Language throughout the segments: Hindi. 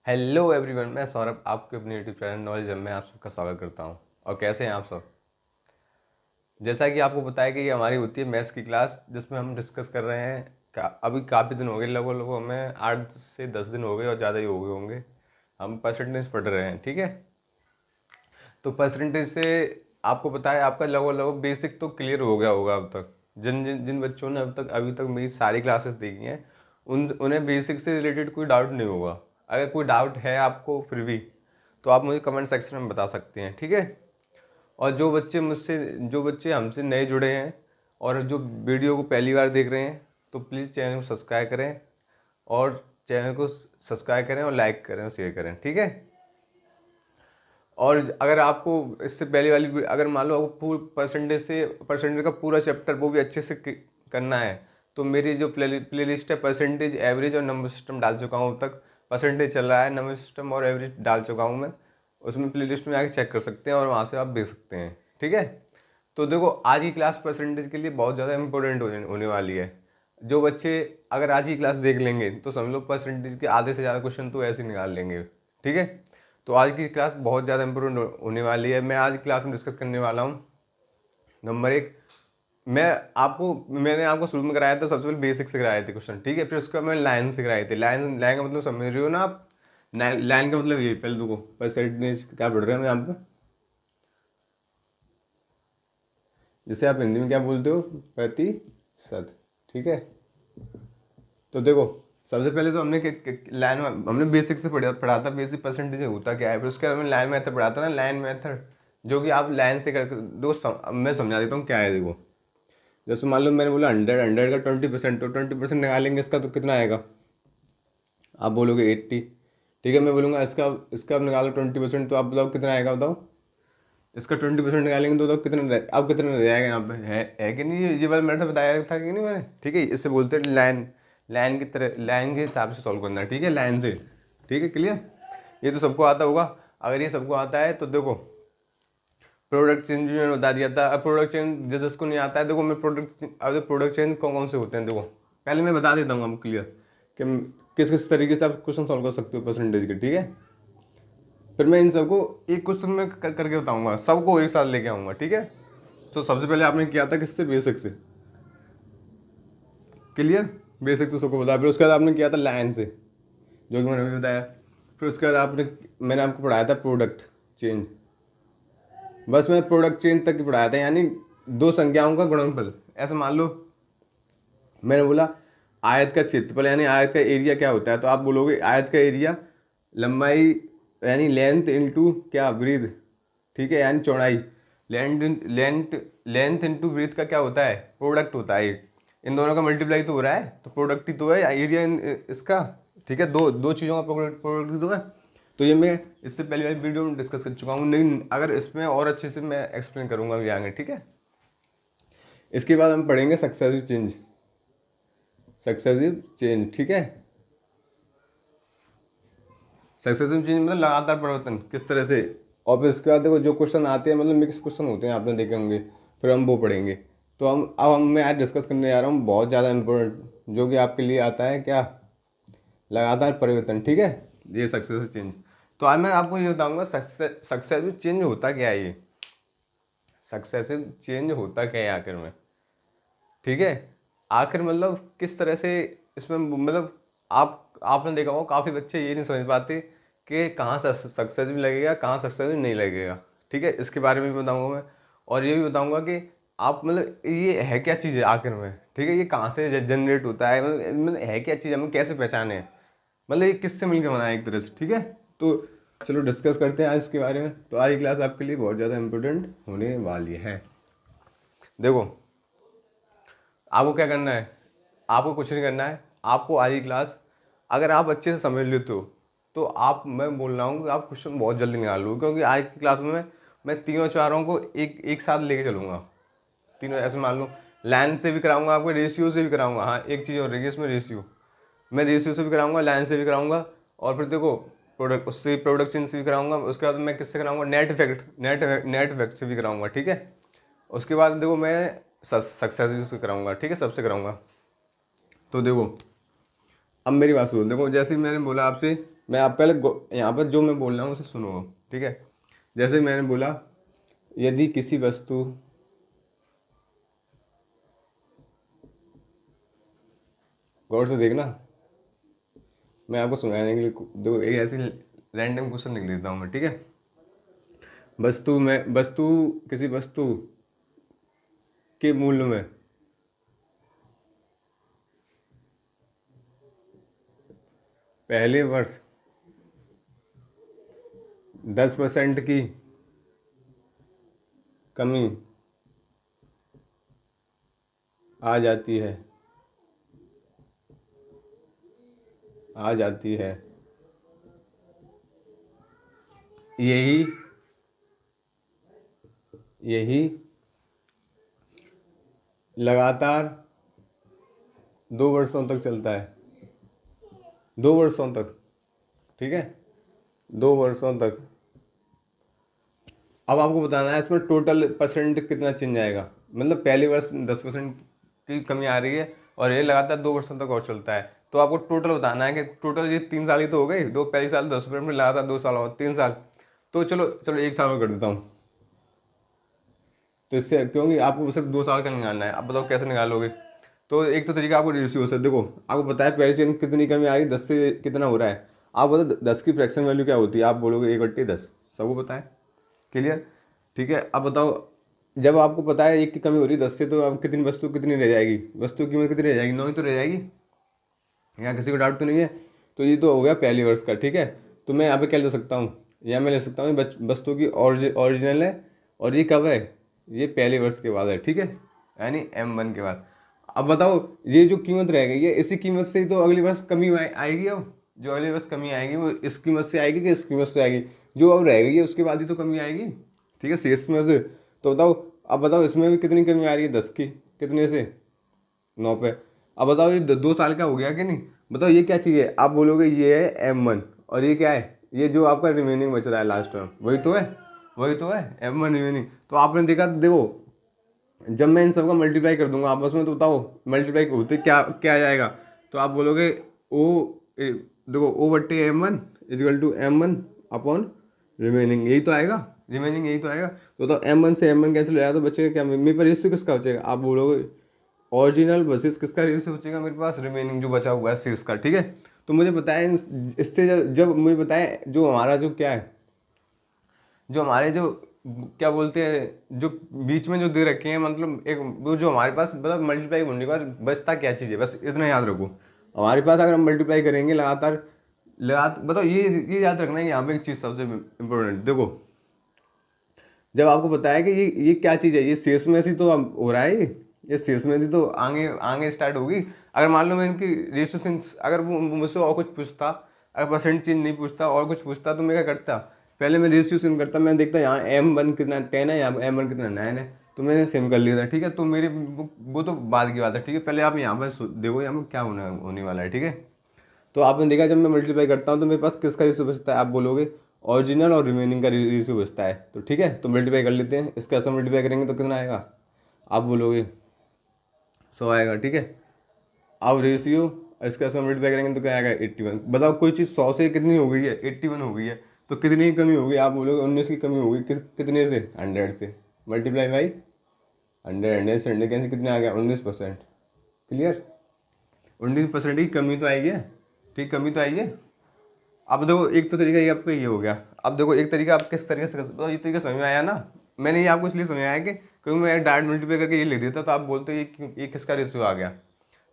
हेलो एवरीवन, मैं सौरभ आपके अपने यूट्यूब चैनल नॉलेज में आप सबका स्वागत करता हूं। और कैसे हैं आप सब। जैसा कि आपको पता है कि ये हमारी होती है मैथ्स की क्लास, जिसमें हम डिस्कस कर रहे हैं अभी काफ़ी दिन हो गए, लगभग हमें 8 से 10 दिन हो गए और ज़्यादा ही हो गए होंगे। हम परसेंटेज पढ़ रहे हैं, ठीक है। तो परसेंटेज से आपको पता है आपका लगभग बेसिक तो क्लियर हो गया होगा अब तक। जिन जिन जिन बच्चों ने अभी तक मेरी सारी क्लासेस देखी हैं उन्हें बेसिक से रिलेटेड कोई डाउट नहीं होगा। अगर कोई डाउट है आपको फिर भी, तो आप मुझे कमेंट सेक्शन में बता सकते हैं, ठीक है। और जो बच्चे हमसे नए जुड़े हैं और जो वीडियो को पहली बार देख रहे हैं, तो प्लीज़ चैनल को सब्सक्राइब करें और लाइक करें और शेयर करें, ठीक है। और अगर आपको इससे पहले वाली, अगर मान लो आपको परसेंटेज का पूरा चैप्टर वो भी अच्छे से करना है, तो मेरी जो प्ले लिस्ट है, परसेंटेज, एवरेज और नंबर सिस्टम डाल चुका हूँ। अब तक परसेंटेज चल रहा है, नंबर सिस्टम और एवरेज डाल चुका हूँ मैं। उसमें प्ले लिस्ट में आके चेक कर सकते हैं और वहाँ से आप देख सकते हैं, ठीक है। तो देखो, आज की क्लास परसेंटेज के लिए बहुत ज़्यादा इंपॉर्टेंट होने वाली है। जो बच्चे अगर आज की क्लास देख लेंगे तो समझ लो परसेंटेज के आधे से ज़्यादा क्वेश्चन तो ऐसे ही निकाल लेंगे, ठीक है। तो आज की क्लास बहुत ज़्यादा इंपॉर्टेंट होने वाली है। मैं आज की क्लास में डिस्कस करने वाला हूँ। नंबर एक, मैंने आपको शुरू में कराया था, सबसे पहले बेसिक से कराए थे क्वेश्चन, ठीक है। फिर उसके बाद मैंने लाइन से कराए थे। लाइन लाइन का मतलब समझ रहे हो ना आप। लाइन का मतलब ये, पहले देखो परसेंटेज क्या पढ़ रहे हैं हम यहाँ पे, जैसे आप हिंदी में क्या बोलते हो, प्रतिशत, ठीक है। तो देखो, सबसे पहले तो लाइन हमने बेसिक से पढ़ा था, बेसिक परसेंटेज होता क्या है। फिर उसके बाद में लाइन मेथड पढ़ा था ना, लाइन मेथड, जो कि आप लाइन से कर दोस्त मैं समझा देता हूँ क्या है। देखो, जैसे मान लो मैंने बोला 100 का 20%, तो 20% निकालेंगे इसका तो कितना आएगा, आप बोलोगे 80, ठीक है। मैं बोलूँगा इसका इसका आप निकालो 20%, तो आप बताओ कितना आएगा, बताओ। इसका 20% निकालेंगे तो कितना अब कितना रह जाएगा यहाँ पे, है कि नहीं। ये वाला मैथड बताया था कि नहीं मैंने, ठीक है। इससे बोलते हैं लाइन, लाइन की तरह, लाइन के हिसाब से सॉल्व करना है, ठीक है, लाइन से, ठीक है, क्लियर। ये तो सबको आता होगा। अगर ये सबको आता है तो देखो, प्रोडक्ट चेंज भी मैंने बता दिया था। अब प्रोडक्ट चेंज जिसको नहीं आता है, देखो मैं प्रोडक्ट चेंज कौन कौन से होते हैं, देखो पहले मैं बता देता हूँ आपको क्लियर कि किस किस तरीके से आप क्वेश्चन सॉल्व कर सकते हो परसेंटेज के, ठीक है। फिर मैं इन सबको एक क्वेश्चन में करके बताऊंगा, सबको एक साथ लेके आऊंगा, ठीक है। तो सबसे पहले आपने किया था किससे, बेसिक से, क्लियर। बेसिक तो सबको बताया। फिर उसके बाद आपने किया था लाइन से, जो कि मैंने अभी बताया। फिर उसके बाद मैंने आपको पढ़ाया था प्रोडक्ट चेंज। बस मैं प्रोडक्ट चेंज तक ही पढ़ाया था, यानी दो संख्याओं का गुणनफल। ऐसा मान लो मैंने बोला आयत का क्षेत्रफल, यानी आयत का एरिया क्या होता है, तो आप बोलोगे आयत का एरिया लंबाई, यानी लेंथ इंटू क्या, ब्रीथ, ठीक है, यानी चौड़ाई। लेंथ इंटू ब्रीथ का क्या होता है, प्रोडक्ट होता है। इन दोनों का मल्टीप्लाई तो हो रहा है, तो प्रोडक्ट ही तो है एरिया इसका, ठीक है। दो दो चीज़ों का प्रोडक्ट ही तो है। तो ये मैं इससे पहले वाली वीडियो में डिस्कस कर चुका हूँ, लेकिन अगर इसमें और अच्छे से मैं एक्सप्लेन करूँगा अभी आगे, ठीक है। इसके बाद हम पढ़ेंगे सक्सेसिव चेंज, ठीक है। सक्सेसिव चेंज मतलब लगातार परिवर्तन किस तरह से। और फिर उसके बाद देखो जो क्वेश्चन आते हैं, मतलब मिक्स क्वेश्चन होते हैं, आपने देखे होंगे, फिर हम वो पढ़ेंगे। तो मैं आज डिस्कस करने जा रहा हूँ बहुत ज़्यादा इम्पोर्टेंट, जो कि आपके लिए आता है क्या, लगातार परिवर्तन, ठीक है, ये सक्सेसिव चेंज। तो आज मैं आपको ये बताऊँगा सक्सेसिव चेंज होता क्या है, ये सक्सेसिव चेंज होता क्या है आखिर में, ठीक है। आखिर मतलब किस तरह से इसमें, मतलब आपने देखा होगा काफ़ी बच्चे ये नहीं समझ पाते कि कहाँ सक्सेस भी लगेगा, कहाँ सक्सेस भी नहीं लगेगा, ठीक है। इसके बारे में भी बताऊंगा मैं। और ये भी बताऊंगा कि आप मतलब ये है क्या चीज़ है आखिर में, ठीक है, ये कहाँ से जनरेट होता है, मतलब है क्या चीज़, हमें कैसे पहचाने, मतलब ये किससे मिलकर बना है एक तरह से, ठीक है। तो चलो डिस्कस करते हैं आज इसके बारे में। तो आज की क्लास आपके लिए बहुत ज़्यादा इंपॉर्टेंट होने वाली है। देखो, आपको क्या करना है, आपको कुछ नहीं करना है। आपको आज की क्लास अगर आप अच्छे से समझ लेते हो, तो मैं बोल रहा हूँ कि आप क्वेश्चन बहुत जल्दी निकाल लो, क्योंकि आज की क्लास में मैं तीनों चारों को एक साथ लेके चलूँगा। तीनों ऐसे मान लो, लाइन से भी कराऊंगा, आपको रेशियो से भी कराऊंगा। हाँ, एक चीज़ और रहेगी इसमें, रेशियो। मैं रेशियो से भी कराऊंगा, लाइन से भी कराऊंगा, और फिर देखो प्रोडक्शन से भी कराऊंगा। उसके बाद मैं किससे कराऊंगा, नेट इफेक्ट से भी कराऊंगा, ठीक है। उसके बाद देखो मैं सक्सेस से कराऊंगा, ठीक है, सबसे कराऊंगा। तो देखो, अब मेरी बात सुनो। देखो, जैसे ही मैंने बोला आपसे मैं आप पहले यहाँ पर जो मैं बोल रहा हूँ उसे सुनो, ठीक है। जैसे मैंने बोला, यदि किसी वस्तु, गौर से देखना, मैं आपको सुनाने के लिए दो एक ऐसी रैंडम क्वेश्चन लिख देता हूँ मैं, ठीक है। वस्तु, किसी वस्तु के मूल्य में पहले वर्ष 10% की कमी आ जाती है, यही यही लगातार 2 वर्षों तक चलता है, 2 वर्षों तक, ठीक है, 2 वर्षों तक। अब आपको बताना है इसमें टोटल परसेंट कितना चेंज आएगा, मतलब पहले वर्ष 10% की कमी आ रही है और ये लगातार 2 वर्षों तक और चलता है। तो आपको टोटल बताना है कि टोटल ये 3 साल ही तो हो गए, दो पहले साल 10% में लगातार 2 साल और 3 साल, तो चलो चलो 1 साल में कर देता हूँ। तो इससे, क्योंकि आपको सिर्फ 2 साल का निकालना है, अब बताओ कैसे निकालोगे। तो एक तो तरीका आपको रेशियो से, देखो आपको पता है पहले से कितनी कमी आ रही है, 10 से कितना हो रहा है। आप बताओ 10 की फ्रैक्शन वैल्यू क्या होती है, आप बोलोगे 1/10, सबको पता है, क्लियर, ठीक है। अब बताओ, जब आपको पता है 1 की कमी हो रही है 10 से, तो अब कितनी वस्तु कितनी रह जाएगी, वस्तु की कीमत कितनी रह जाएगी, 9 ही तो रह जाएगी। यहाँ किसी को डाउट तो नहीं है। तो ये तो हो गया पहले वर्ष का, ठीक है। तो मैं यहाँ पे क्या ले सकता हूँ, यहाँ मैं ले सकता हूँ वस्तु की ओरिजिनल है, और ये कब है, ये पहले वर्ष के बाद है, ठीक है, यानी M1 के बाद। अब बताओ ये जो कीमत रह गई है, इसी कीमत से ही तो अगली वर्ष कमी आएगी। अब जो अगली वर्ष कमी आएगी वो इस कीमत से आएगी कि इस कीमत से आएगी, जो अब रह गई है उसके बाद ही तो कमी आएगी, ठीक है, शेष में से। तो बताओ, अब बताओ इसमें भी कितनी कमी आ रही है, 10 की, कितने से, 9 पे। अब बताओ ये 2 साल का हो गया कि नहीं, बताओ ये क्या चीज़ है, आप बोलोगे ये है M1, और ये क्या है, ये जो आपका रिमेनिंग बच रहा है लास्ट में, वही तो है, M1 रिमेनिंग। तो आपने देखा, देखो जब मैं इन सबका मल्टीप्लाई कर दूंगा आपस में, तो बताओ मल्टीप्लाई होते क्या क्या आ जाएगा। तो आप बोलोगे देखो O/M1 = M1 अपॉन रिमेनिंग, यही तो आएगा, रिमेनिंग यही तो आएगा। तो बताओ M1 से M1 कैंसिल हो जाएगा, तो बचेगा क्या, मेरे पर रेशियो किसका बचेगा, आप बोलोगे ओरिजिनल वर्सेस किसका रेशियो बचेगा मेरे पास, रिमेनिंग जो बचा हुआ है शेष का, ठीक है। तो मुझे बताया इससे, जब मुझे बताया जो हमारा जो क्या है, जो हमारे जो क्या बोलते हैं, जो बीच में जो दे रखे हैं, मतलब एक वो जो हमारे पास, मतलब मल्टीप्लाई होने के बाद बचता क्या चीज़ है, बस इतना याद रखो। हमारे पास अगर हम मल्टीप्लाई करेंगे लगातार बताओ, ये याद रखना है, यहाँ पे एक चीज़ सबसे इम्पोर्टेंट, देखो जब आपको बताया कि ये क्या चीज़ है, ये शेष में से तो अब हो रहा है, ये शेष में से तो आगे आगे स्टार्ट होगी। अगर मान लो मैं इनकी रेजिस्टेंस, अगर वो मुझसे और कुछ पूछता, अगर परसेंट चेंज नहीं पूछता और कुछ पूछता, तो मैं क्या करता, पहले मैं रेशियो सेम करता, मैं देखता यहाँ M1 कितना 10 है, यहाँ M1 कितना 9 है, तो मैंने सेम कर लिया था, ठीक है। तो मेरे वो तो बाद की बात है, ठीक है, पहले आप यहाँ पर देखो यहाँ पर क्या होने वाला है, ठीक है। तो आपने देखा जब मैं मल्टीप्लाई करता हूँ तो मेरे पास किसका रेशियो बचता है, आप बोलोगे ओरिजिनल और रिमेनिंग का रेशियो बचता है। तो ठीक है, तो मल्टीप्लाई कर लेते हैं, इसका ऐसा मल्टीप्लाई करेंगे तो कितना आएगा, आप बोलोगे 100 आएगा, ठीक है। अब रेशियो इसका ऐसा मल्टीप्लाई करेंगे तो क्या आएगा 81। बताओ कोई चीज़ 100 से कितनी हो गई है, 81 हो गई है, तो कितनी की कमी होगी, आप बोलोगे 19 की कमी होगी, कितने से, 100 से, मल्टीप्लाई बाई 100, 100 से 100 कैंसिल, कितना आ गया 19%, क्लियर। 19% की कमी तो आएगी, ठीक, कमी तो आएगी। अब देखो एक तो तरीका ये आपका ये हो गया। अब देखो एक तरीका आप किस तरीके से तो ये तरीका समझ में आया ना, मैंने ये आपको इसलिए समझाया कि क्योंकि मैं डायरेक्ट मल्टीप्लाई करके ये ले देता तो आप बोलते ये किसका रेशियो आ गया।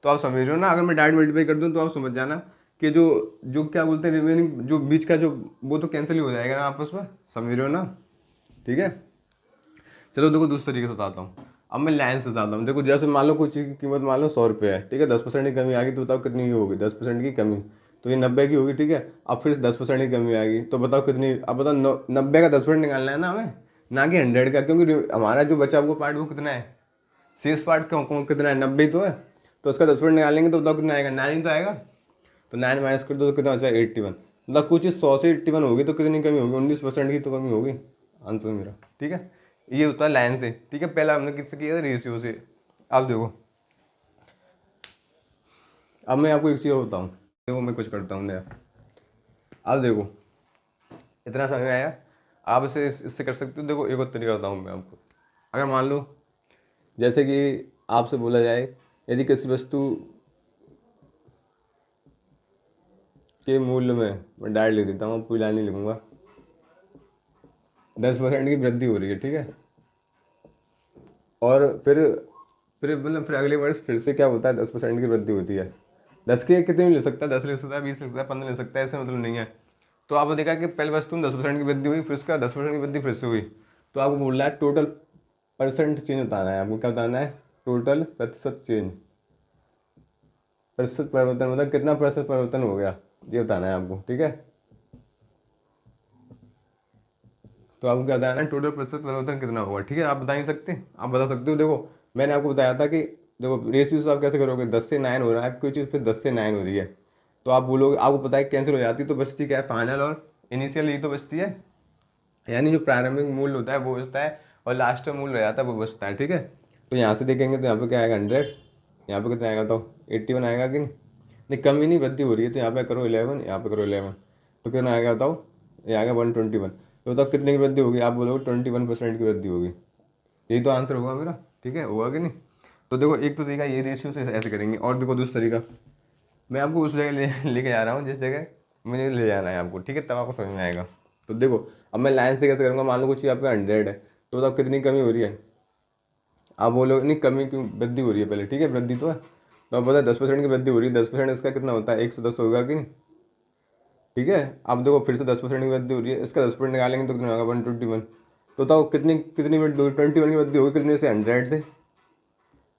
तो आप समझ रहे हो ना, अगर मैं डायरेक्ट मल्टीप्लाई कर दूँ तो आप समझ जाना कि जो जो क्या बोलते हैं रिमेनिंग जो बीच का जो वो तो कैंसिल ही हो जाएगा ना आपस में, समझ रहे हो ना, ठीक है। चलो देखो दूसरे तरीके से बताता हूँ। अब मैं लाइन से बताता हूँ। देखो जैसे मान लो कुछ चीज़ की कीमत मान लो 100 रुपये है, ठीक है, 10% की कमी आ गई तो बताओ कितनी होगी, 10% की कमी, तो ये 90 की होगी, ठीक है। अब फिर 10% की कमी आ गई तो बताओ कितनी, अब बताओ 90 का 10% निकालना है ना हमें, ना कि 100 का, क्योंकि हमारा जो बचा हुआ पार्ट वो कितना है, शेष पार्ट कौन कितना है, 90 तो है, तो उसका 10% निकालेंगे तो बताओ कितना आएगा, 9 तो आएगा। तो 9 माइनस कर दो तो कितना बचा, 81। मतलब कुछ 100 से 81 होगी तो कितनी कमी होगी, 19% की तो कमी होगी, आंसर मेरा, ठीक है। ये होता है लाइन से, ठीक है। पहला हमने किससे किया था, रेशियो से। अब देखो, अब मैं आपको एक चीज़ बताऊँ, देखो मैं कुछ करता हूँ नया, अब देखो इतना समझ में आया। आप इसे इससे कर सकते हो। देखो एक और तरीका बताऊँ मैं आपको। अगर मान लो जैसे कि आपसे बोला जाए, यदि किसी वस्तु के मूल्य में, मैं डायरेक्ट लिख देता हूँ, पूरी लाइन नहीं लिखूंगा, 10% की वृद्धि हो रही है, ठीक है। और फिर मतलब फिर अगले वर्ष फिर से क्या होता है, 10% की वृद्धि होती है। 10 के कितने भी ले सकता है, 10 ले सकता है, 20 ले सकता है, 15 ले सकता है, ऐसे मतलब नहीं है। तो आपने देखा कि पहले वस्तु में 10% की वृद्धि हुई, फिर उसका 10% की वृद्धि फिर से हुई। तो आपको बोल रहा है टोटल परसेंट चेंज बताना है आपको। क्या बताना है? टोटल प्रतिशत चेंज, प्रतिशत परिवर्तन, मतलब कितना प्रतिशत परिवर्तन हो गया, ये बताना है आपको, ठीक है। तो आपको क्या बताना है? टोटल प्रतिशत परिवर्तन कितना होगा, ठीक है। आप बता नहीं सकते, आप बता सकते हो। देखो मैंने आपको बताया था कि देखो रेशियो आप कैसे करोगे, 10 से 9 हो रहा है कोई चीज़, फिर 10 से 9 हो रही है, तो आप बोलोगे, आपको पता है कैंसिल हो जाती है, तो बचती क्या है? फाइनल और इनिशियल, ये तो बचती है। यानी जो प्रारंभिक मूल्य होता है वो बचता है, और लास्ट में मूल्य रह जाता है वो बचता है, ठीक है। तो यहाँ से देखेंगे तो यहाँ पे क्या आएगा? 100। यहाँ पे कितना आएगा? तो 81 आएगा कि नहीं? नहीं, कमी नहीं वृद्धि हो रही है, तो यहाँ पे करो 11, यहाँ पे करो 11, तो कितना आएगा बताओ? ये आएगा 121। तो बताओ कितने की वृद्धि होगी? आप बोलोगे 21% की वृद्धि होगी। यही तो आंसर होगा मेरा, ठीक है, होगा कि नहीं? तो देखो एक तो तरीका ये रेशियो से ऐसे करेंगे, और देखो दूसरा तरीका, मैं आपको उस जगह लेके जा रहा हूँ जिस जगह मुझे ले जाना है आपको, ठीक है, तब आपको समझ में आएगा। तो देखो अब मैं लाइन से कैसे करूँगा। मान लो कुछ चीज़ आपका 100 है, तो बताओ कितनी कमी हो रही है? आप बोलो नहीं, कमी क्यों, वृद्धि हो रही है पहले, ठीक है, वृद्धि तो है। तो आप पता है 10% की वृद्धि हो रही है, 10% इसका कितना होता है? 110 होगा कि नहीं, ठीक है। अब देखो फिर से 10% की वृद्धि हो रही है, इसका 10% निकालेंगे तो कितना होगा? 121। तो बताओ कितनी कितनी वृद्धि होगी? 21 की वृद्धि होगी, कितने से? 100 से।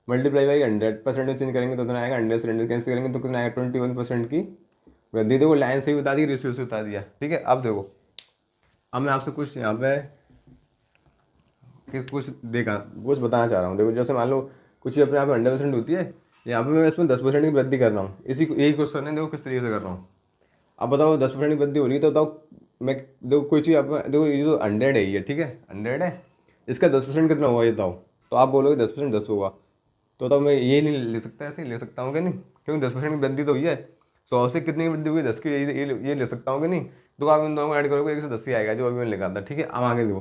मल्टीप्लाई बाई 100% में चेंज करेंगे तो कितना आएगा? 100 से 100 कैंसिल करेंगे तो कितना आएगा? 21% की वृद्धि। देखो लाइन से ही बता दी, रेशियो से बता दिया, ठीक है। अब देखो अब मैं आपसे कुछ यहाँ पे कि कुछ देखा कुछ बताना चाह रहा हूँ। देखो जैसे मान लो कुछ चीज़ अपने आप में 100% होती है, यहाँ पे मैं इसमें 10% की वृद्धि कर रहा हूँ, इसी को यही क्वेश्चन है, देखो किस तरीके से कर रहा हूँ। अब बताओ 10% की वृद्धि हो रही है, तो बताओ मैं, देखो कोई चीज़ आप, देखो ये जो 100 है ये, ठीक है, 100 है, इसका 10% कितना हुआ ये बताओ। तो आप बोलोगे 10% 10 होगा, तो मैं ये नहीं ले सकता, ऐसे ही ले सकता हूँ कि नहीं? क्योंकि 10% की वृद्धि तो हुई है। 100 से कितनी वृद्धि हुई? 10 की, ये ले सकता हूँ कि नहीं? तो आप इन दोनों को ऐड करोगे, 1 से 10 ही आएगा, जो अभी मैंने लिखा था, ठीक है। अब आगे देखो,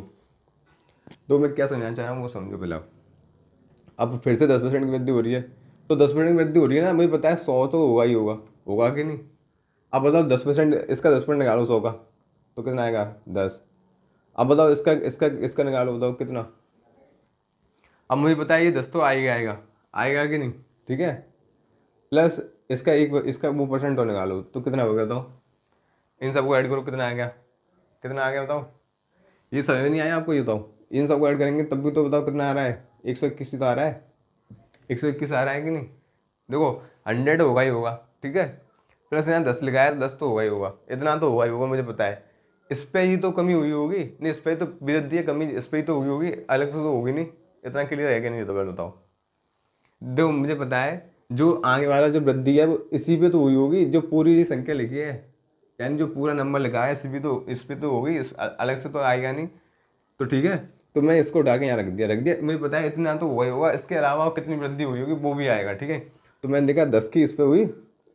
तो मैं क्या समझाना चाह रहा हूँ वो समझो पहले आप। अब फिर से 10% की वृद्धि हो रही है, तो 10% की वृद्धि हो रही है ना, मुझे पता है 100 तो होगा ही होगा, होगा कि नहीं? अब बताओ 10%, इसका 10% निकालो 100 का, तो कितना आएगा? 10। अब बताओ इसका इसका इसका निकालो, बताओ कितना। अब मुझे पता है ये 10 तो आएगा आएगा, आएगा कि नहीं, ठीक है। प्लस इसका एक, इसका वो परसेंट और निकालो तो कितना हो गया बताओ। इन सबको ऐड करो, कितना आ गया? कितना आ गया बताओ? ये समझ में नहीं आया आपको? ये बताओ, इन सबको ऐड करेंगे तब भी तो बताओ कितना आ रहा है? 121 तो आ रहा है, 121 आ रहा है कि नहीं? देखो 100 होगा ही होगा, ठीक है। प्लस यहाँ 10 लिखा है, 10 तो होगा ही होगा, इतना तो होगा ही होगा, मुझे पता है। इस पे ही तो कमी हुई होगी, नहीं इस पे ही तो वृद्धि है, कमी इस पे ही तो हुई होगी, अलग से तो होगी नहीं। इतना क्लियर है कि नहीं, तो बताओ। देखो मुझे पता है जो आगे वाला जो वृद्धि है वो इसी पे तो हुई होगी, जो पूरी संख्या लिखी है, यानी जो पूरा नंबर लिखा है इसी पे तो, इस पे तो होगी, इस अलग से तो आएगा नहीं। तो ठीक है, तो मैं इसको उठा के यहाँ रख दिया, मुझे पता है इतना तो हुआ ही होगा, इसके अलावा और कितनी वृद्धि हुई होगी वो भी आएगा, ठीक है। तो मैंने देखा 10 की इस पे हुई,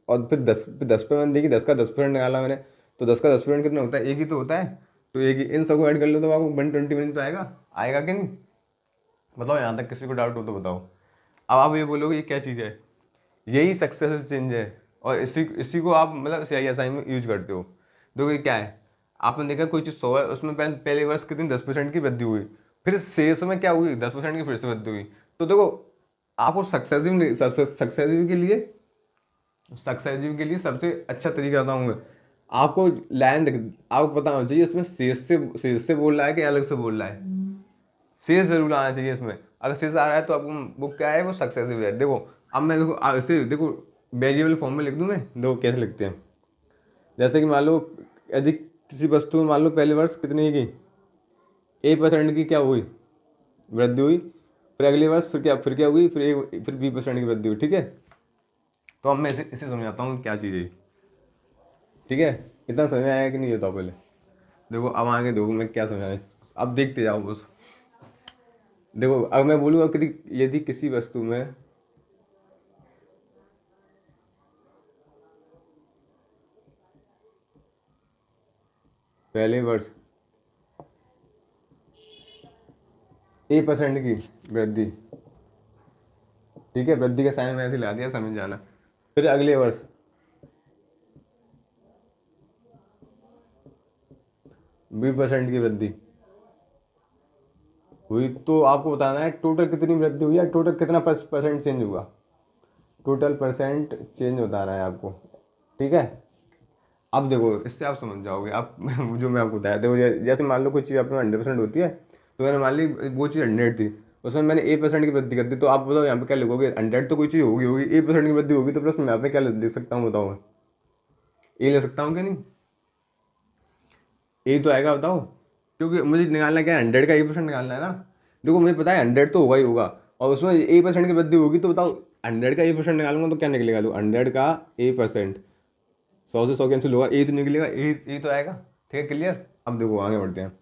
और फिर दस पे मैंने देखी 10 का 10% निकाला मैंने, तो 10 का 10% कितना होता है? एक ही तो होता है। तो एक ही, इन सबको ऐड कर लो तो आपको 121 तो आएगा, आएगा कि नहीं? बताओ, यहाँ तक किसी को डाउट हो तो बताओ। अब आप ये बोलोगे ये क्या चीज़ है? यही सक्सेसिव चेंज है, और इसी इसी को आप मतलब CISI में यूज करते हो। देखो ये क्या है, आपने देखा कोई चीज़ 100 है, उसमें पहले वर्ष कितनी 10% की वृद्धि हुई, फिर शेष में क्या हुई? 10% की फिर से वृद्धि हुई। तो देखो आपको सक्सेसिव के लिए सबसे अच्छा तरीका बताऊंगा आपको। लाइन आपको पता होना चाहिए इसमें शेष से बोल रहा है कि अलग से बोल रहा है। शेष जरूर आना चाहिए इसमें, अगर शेष आ रहा है तो आपको वो क्या है, वो सक्सेसिव है। देखो अब मैं देखो इसे देखो वेरिएबल फॉर्म में लिख दूं मैं, देखो कैसे लिखते हैं। जैसे कि मान लो यदि किसी वस्तु में मान लो पहले वर्ष कितनी की 1% की क्या हुई? वृद्धि हुई। फिर अगले वर्ष फिर क्या हुई? फिर 20% की वृद्धि हुई, ठीक है। तो अब मैं इसे इसे समझाता हूँ क्या चीज़ है, ठीक है। इतना समझ में आया कि नहीं, ये तो पहले देखो, अब आगे देखो मैं क्या समझाना, अब देखते जाओ बस। देखो अब मैं बोलूँगा कि यदि किसी वस्तु में पहले वर्ष A% की वृद्धि, ठीक है, वृद्धि का साइन मैंने ऐसे ला दिया, समझ जाना। फिर अगले वर्ष B% की वृद्धि हुई, तो आपको बताना है टोटल कितनी वृद्धि हुई या टोटल कितना परसेंट चेंज हुआ, टोटल परसेंट चेंज बताना है आपको, ठीक है। अब देखो इससे आप समझ जाओगे आप जो मैं आपको बताया, देखो जैसे मान लो कोई चीज़ आप में 100% होती है, तो मैंने मान ली वो चीज़ 100 थी, उसमें मैंने A% की वृद्धि कर दी, तो आप बताओ यहाँ पे क्या लिखोगे, 100 तो कोई चीज़ होगी A% की वृद्धि होगी, तो प्लस मैं यहाँ पे क्या लिख सकता हूँ बताओ, ए ले सकता हूँ क्या नहीं, ए तो आएगा बताओ, क्योंकि मुझे निकालना क्या है, 100 का A% निकालना है ना। देखो मुझे पता है 100 तो होगा ही होगा, और उसमें A% की वृद्धि होगी, तो बताओ 100 का A% निकालूंगा तो क्या निकलेगा, तो 100 का A%, 100 से 100 कैंसिल होगा, ए तो निकलेगा, ए तो आएगा, ठीक है, क्लियर। अब देखो आगे बढ़ते हैं,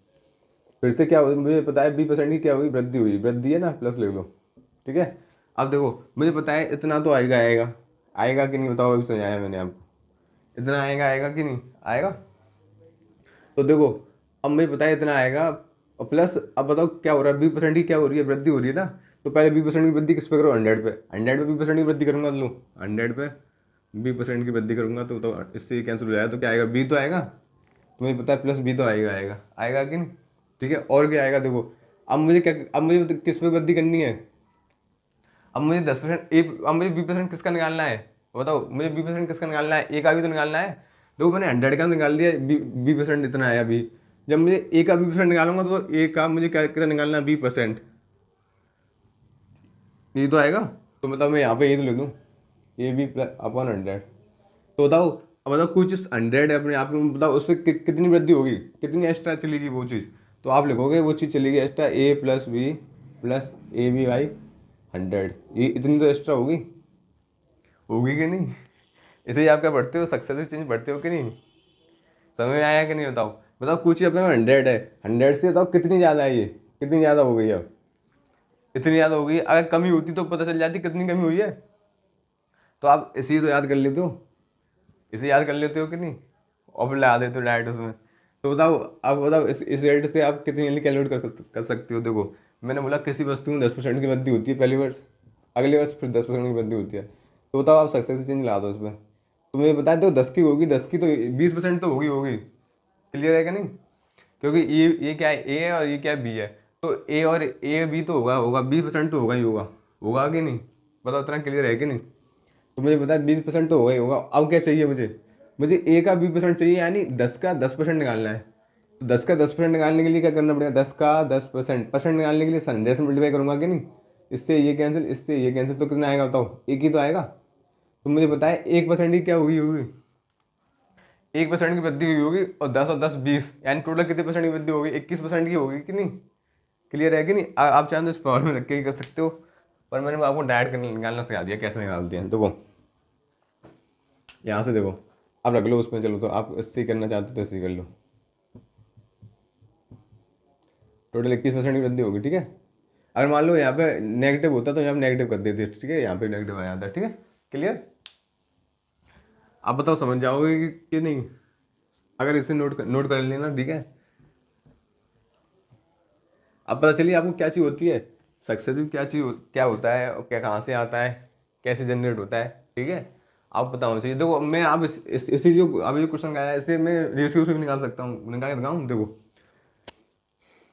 फिर से क्या मुझे पता है B% की क्या हुई, वृद्धि हुई, वृद्धि है ना, प्लस लिख दो, ठीक है। अब देखो मुझे पता है इतना तो आएगा आएगा, आएगा कि नहीं बताओ, अभी समझाया मैंने आपको, इतना आएगा आएगा कि नहीं आएगा, तो देखो अब मुझे पता है इतना आएगा, और प्लस अब बताओ क्या हो रहा है, B% की क्या हो रही है, वृद्धि हो रही है ना, तो पहले B% की वृद्धि किस पे करो, 100 पे, 100 पे B% की वृद्धि करूंगा, तो लो 100 पे B% की वृद्धि करूंगा, तो इससे कैंसिल हो जाएगा, तो क्या आएगा, B तो आएगा, तुम्हें पता है प्लस B तो आएगा आएगा आएगा कि नहीं, ठीक है। और क्या आएगा देखो, अब मुझे किस पे वृद्धि करनी है, अब मुझे 10% ए, अब मुझे B% किसका निकालना है, बताओ मुझे B% किसका निकालना है, ए का भी तो निकालना है। देखो मैंने 100 का निकाल दिया, B% इतना आया अभी, जब मुझे ए का B% निकालूंगा तो ए का मुझे क्या कितना निकालना है, B%, ये तो आएगा, तो मतलब मैं यहाँ पे ये तो ले दूँ, ए बी प्लस अपॉन 100, तो बताओ, अब बताओ कोई चीज़ 100 है अपने आप में, बताओ उससे कितनी वृद्धि होगी, कितनी एक्स्ट्रा चलेगी वो चीज़, तो आप लिखोगे वो चीज़ चलेगी एक्स्ट्रा A+B प्लस AB/100, ये इतनी तो एक्स्ट्रा होगी, होगी कि नहीं, इसे ही आप क्या पढ़ते हो, सक्सेसिव चेंज पढ़ते हो कि नहीं, समझ में आया कि नहीं बताओ, बताओ कुछ अपने में 100 है, 100 से बताओ कितनी ज़्यादा है, ये कितनी ज़्यादा हो गई, अब इतनी ज़्यादा हो गई, अगर कमी होती तो पता चल जाती कितनी कमी हुई है, तो आप इसी तो याद कर लेते हो, इसे याद कर लेते हो कि नहीं, और फिर लगा देते हो डायरेक्ट उसमें, तो बताओ, अब बताओ इस रेट से आप कितनी जल्दी कैलकुलेट कर सकते हो। देखो मैंने बोला किसी वस्तु में 10% की वृद्धि होती है पहले वर्ष, अगले वर्ष फिर 10% की वृद्धि होती है, तो बताओ आप सक्सेस चेंज ला दो उसमें, तो मुझे बता दो 10 की होगी, 10 की तो 20% तो होगी होगी, क्लियर है कि नहीं, क्योंकि ये क्या है, ए है और ये क्या है, बी है, तो ए और ए बी तो होगा होगा 20% तो होगा ही होगा, होगा कि नहीं, बताओ इतना क्लियर है कि नहीं, तो मुझे पता है 20% तो होगा ही होगा। अब क्या चाहिए मुझे, मुझे ए का 20% चाहिए, यानी 10 का 10% निकालना है, तो 10 का 10% निकालने के लिए क्या करना पड़ेगा, 10 का 10% निकालने के लिए 100 से मल्टीप्लाई करूंगा कि नहीं, इससे ये कैंसिल, इससे ये कैंसिल, तो कितना आएगा बताओ, एक ही तो आएगा, तो मुझे पता है 1% की क्या हुई होगी, 1% की वृद्धि हुई होगी, और 10 और 10 20, यानी टोटल कितने परसेंट की वृद्धि होगी, 21% की होगी कि नहीं, क्लियर है कि नहीं। आप चाहें तो इस प्रॉब्लम में रख के ही कर सकते हो, पर मैंने आपको डायरेक्ट निकालना सिखा दिया, कैसे निकालते हैं, देखो यहाँ से देखो, आप रख लो उसमें, चलो तो आप इससे करना चाहते हो तो इससे कर लो, टोटल 21% की वृद्धि होगी, ठीक है। अगर मान लो यहाँ पे नेगेटिव होता तो यहाँ पे नेगेटिव कर देते, ठीक है, यहाँ पे नेगेटिव आ जाता है, ठीक है, क्लियर। आप बताओ समझ जाओगे कि नहीं, अगर इसे नोट कर लेना, ठीक है। अब पता चलिए आपको क्या चीज़ होती है, सक्सेसिव क्या होता है, और क्या कहाँ से आता है, कैसे जनरेट होता है, ठीक है, आप पता होना चाहिए। देखो मैं आप इसी जो अभी जो क्वेश्चन आया है, इसे मैं रेशियो से भी निकाल सकता हूँ, निकाल के दिखाऊँ, देखो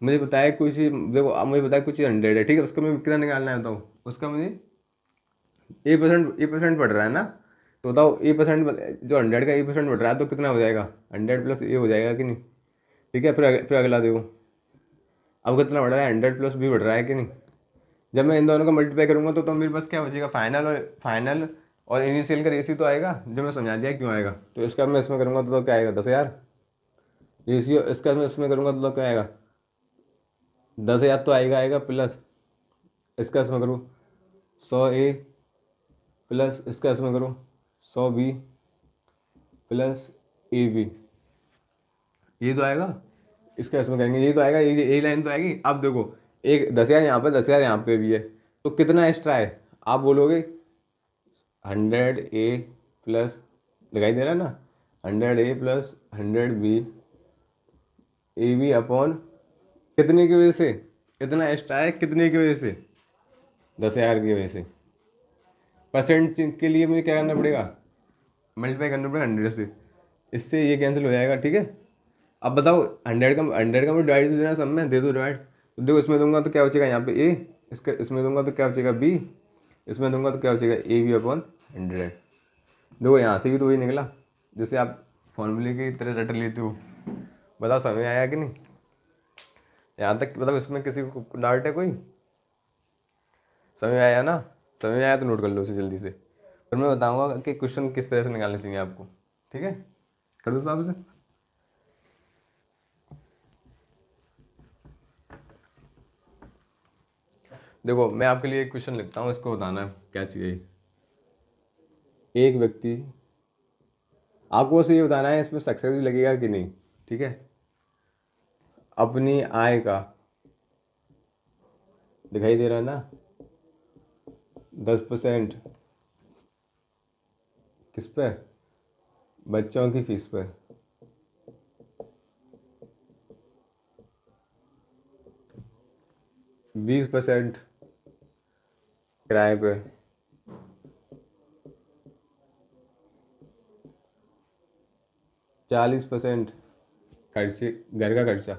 मुझे बताया कुछ, देखो अब मुझे बताया कुछ 100 है, ठीक है, उसका मैं कितना निकालना है बताओ, उसका मुझे A% बढ़ रहा है ना, तो बताओ A% जो 100 का A% बढ़ रहा है, तो कितना हो जाएगा, 100 प्लस ए हो जाएगा कि नहीं, ठीक है। फिर अगला देखो, अब कितना बढ़ रहा है, 100 प्लस बी बढ़ रहा है कि नहीं, जब मैं इन दोनों को मल्टीप्लाई करूंगा तो मेरे पास क्या बचेगा, फाइनल और इनिशियल का रेशियो तो आएगा, जो मैं समझा दिया क्यों आएगा, तो इसका मैं इसमें करूँगा तो क्या आएगा, 10,000 रेशियो, इसका मैं इसमें करूँगा तो क्या आएगा, 10,000 तो आएगा आएगा, प्लस इसका इसमें करूँ 100A प्लस इसका इसमें करूँ 100B प्लस AB, ये तो आएगा, इसका इसमें करेंगे ये तो आएगा, ये लाइन तो आएगी। अब देखो एक 10,000 यहाँ पे, 10,000 यहाँ पे भी है, तो कितना एक्स्ट्रा है, आप बोलोगे 100A प्लस, दिखाई दे रहा है ना, 100A plus 100B A B upon कितने की वजह से, इतना एक्स्ट्रा है कितने की वजह से, 10,000 की वजह से। परसेंट के लिए मुझे क्या करना पड़ेगा, मल्टीप्लाई करना पड़ेगा 100 से, इससे ये कैंसिल हो जाएगा, ठीक है। अब बताओ 100 का मुझे डिवाइड देना, सब में दे दो डिवाइड, तो देखो इसमें दूंगा तो क्या बचेगा यहाँ पे ए, इसके इसमें दूंगा तो क्या बचेगा बी, इसमें दूंगा तो क्या बचेगा ए बी अपॉन 100। देखो यहाँ से भी तो वही निकला जैसे आप फॉर्मूले की तरह रट लेते हो। बताओ समझ में आया कि नहीं, यहाँ तक मतलब इसमें किसी को डाउट है कोई, समझ में आया ना, समझ में आया तो नोट कर लो उसे जल्दी से, फिर मैं बताऊंगा कि क्वेश्चन किस तरह से निकालने चाहिए आपको, ठीक है। कर दो साहब से। देखो मैं आपके लिए एक क्वेश्चन लिखता हूँ, इसको बताना है क्या चाहिए। एक व्यक्ति, आपको बस ये बताना है इसमें सक्सेस भी लगेगा कि नहीं, ठीक है। अपनी आय का, दिखाई दे रहा है ना, 10% किस पे, बच्चों की फीस पे, 20% किराए पे, 40% खर्चे, घर का खर्चा,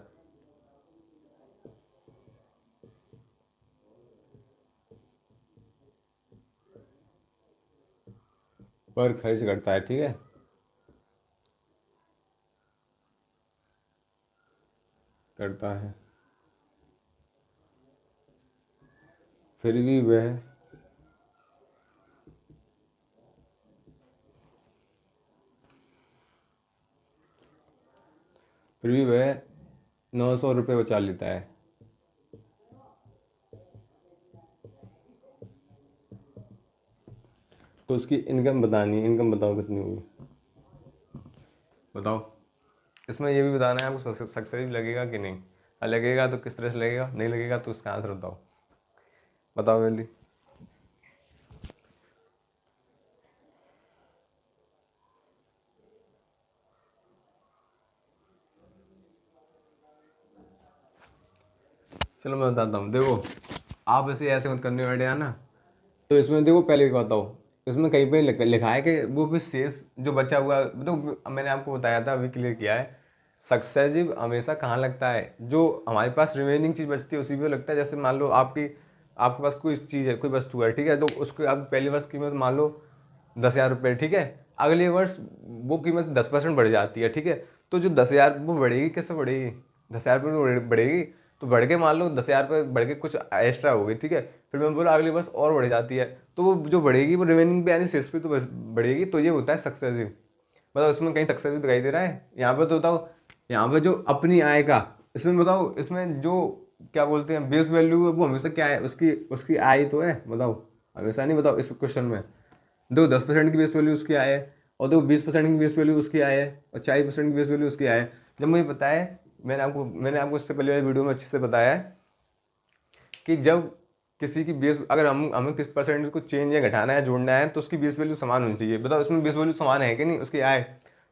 पर खर्च करता है, ठीक है। करता है, फिर भी वह फिर भी वह 900 रुपये बचा लेता है। तो उसकी इनकम बतानी है, इनकम बताओ कितनी होगी, बताओ। इसमें ये भी बताना है आपको सक्सेस लगेगा कि नहीं, लगेगा तो किस तरह से लगेगा, नहीं लगेगा तो उसका आंसर बताओ, बताओ जल्दी। चलो मैं बताता हूँ, देखो आप ऐसे ऐसे मत करने बैठे हैं ना। तो इसमें देखो पहले क्या बताओ, इसमें कहीं पे लिखा है कि वो भी शेष जो बचा हुआ, तो मैंने आपको बताया था, अभी क्लियर किया है। सक्सेसिव हमेशा कहाँ लगता है, जो हमारे पास रिमेनिंग चीज़ बचती है उसी पे लगता है। जैसे मान लो आपके पास कोई चीज़ है, कोई वस्तु है, ठीक है, तो उसको आप पहले वर्ष कीमत मान लो 10,000 रुपये, ठीक है। अगले वर्ष वो कीमत 10% बढ़ जाती है, ठीक है। तो जो 10,000 वो बढ़ेगी, किस पे बढ़ेगी, 10,000 रुपये तो बढ़ेगी, तो बढ़ के मान लो 10,000 रुपये बढ़ के कुछ एक्स्ट्रा हो गई, ठीक है। फिर मैं बोला अगले वर्ष और बढ़ जाती है, तो वो जो बढ़ेगी वो रिमेनिंग पे यानी शेष पे तो बढ़ेगी, तो ये होता है सक्सेसिव। बताओ इसमें कहीं सक्सेसिव दिखाई दे रहा है, यहाँ पे तो बताओ, यहाँ पे जो अपनी आय का, इसमें बताओ, इसमें जो क्या बोलते हैं बेस वैल्यू है वो हमेशा क्या है, उसकी उसकी आय तो है, बताओ। हमेशा नहीं, बताओ इस क्वेश्चन में दो 10% की बेस वैल्यू उसकी आय है, और दो 20% की बेस वैल्यू उसकी आय है, और 40% की बेस वैल्यू उसकी आय है। जब मुझे पता है, मैंने आपको इससे पहले वाली वीडियो में अच्छे से बताया है कि जब किसी की बेस, अगर हम हमें किस परसेंट को चेंज या घटाना है जोड़ना है, तो उसकी बेस वैल्यू समान होनी चाहिए। बताओ इसमें बेस वैल्यू समान है कि नहीं उसकी आय,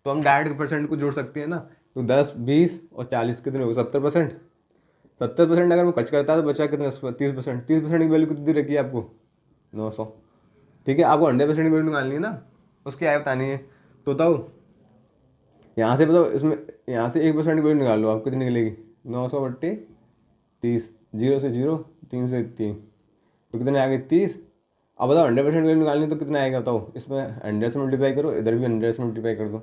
तो हम डायरेक्ट परसेंट को जोड़ सकते हैं ना। तो 10, 20 और 40 कितने हो, 70%। 70% अगर वो खर्च करता है तो बचा कितना, 30%। 30% की वैल्यू कितनी रखी है आपको, 900, ठीक है। आपको 100% की वैल्यू निकालनी है ना, उसकी आय बतानी है। तो बताओ यहाँ से, बताओ इसमें यहाँ से 1% की वैल्यू निकाल लो, आप कितनी निकलेगी, 900/30, 0 से 0, 3 से 3, तो कितने आ गए, 30। अब बताओ 100% वैल्यू निकालनी तो कितना आएगा, बताओ। इसमें 100 से मल्टीप्लाई करो, इधर भी 100 से मल्टीप्लाई कर दो,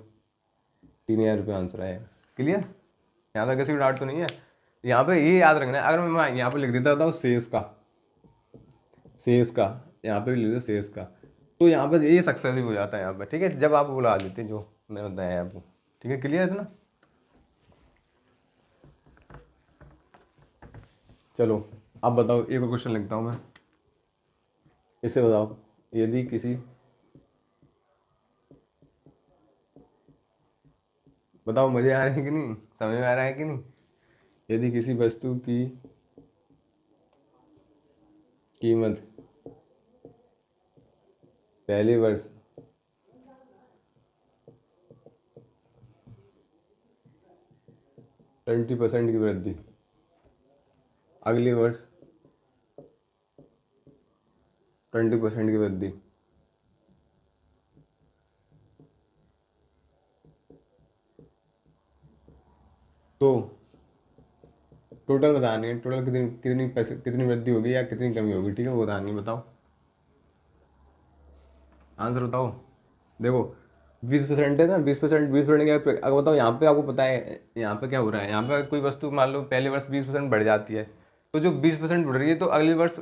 3,000 रुपये आंसर आएगा। क्लियर, यहाँ तक किसी भी डाउट तो नहीं है। यहाँ पे ये याद रखना है, अगर मैं यहाँ पे लिख देता बताऊँ शेष का, शेष का, यहाँ पे भी लिख दो शेष का, तो यहाँ पे ये सक्सेसिव हो जाता है यहाँ पे, ठीक है। जब आप बुला देते हैं जो मैंने बताया आपको, ठीक है। क्लियर है ना। चलो अब बताओ, एक और क्वेश्चन लिखता हूँ मैं, इससे बताओ, यदि किसी, बताओ मजे आ रहे हैं कि नहीं, समझ में आ रहा है कि नहीं। यदि किसी वस्तु की कीमत पहले वर्ष 20% की वृद्धि, अगले वर्ष 20% की वृद्धि। तो टोटल बतानी है, टोटल कितनी कितनी पैसे कितनी वृद्धि होगी या कितनी कमी होगी, ठीक है, वो बतानी है। बताओ आंसर बताओ। देखो 20% है ना, 20%, 20% क्या अगर बताओ, यहाँ पे आपको पता है यहाँ पे क्या हो रहा है। यहाँ पे कोई वस्तु मान लो पहले वर्ष 20% बढ़ जाती है, तो जो 20% बढ़ रही है तो अगले वर्ष